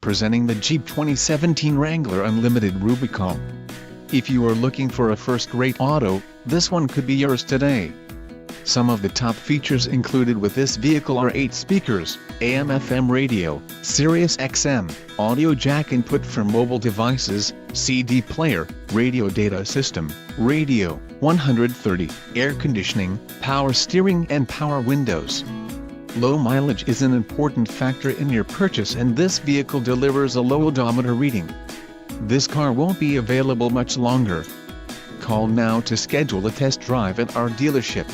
presenting the Jeep 2017 Wrangler Unlimited Rubicon. If you are looking for a first-rate auto, this one could be yours today. Some of the top features included with this vehicle are 8 speakers, AM/FM radio, Sirius XM, audio jack input for mobile devices, CD player, radio data system, radio, 130, air conditioning, power steering and power windows. Low mileage is an important factor in your purchase, and this vehicle delivers a low odometer reading. This car won't be available much longer. Call now to schedule a test drive at our dealership.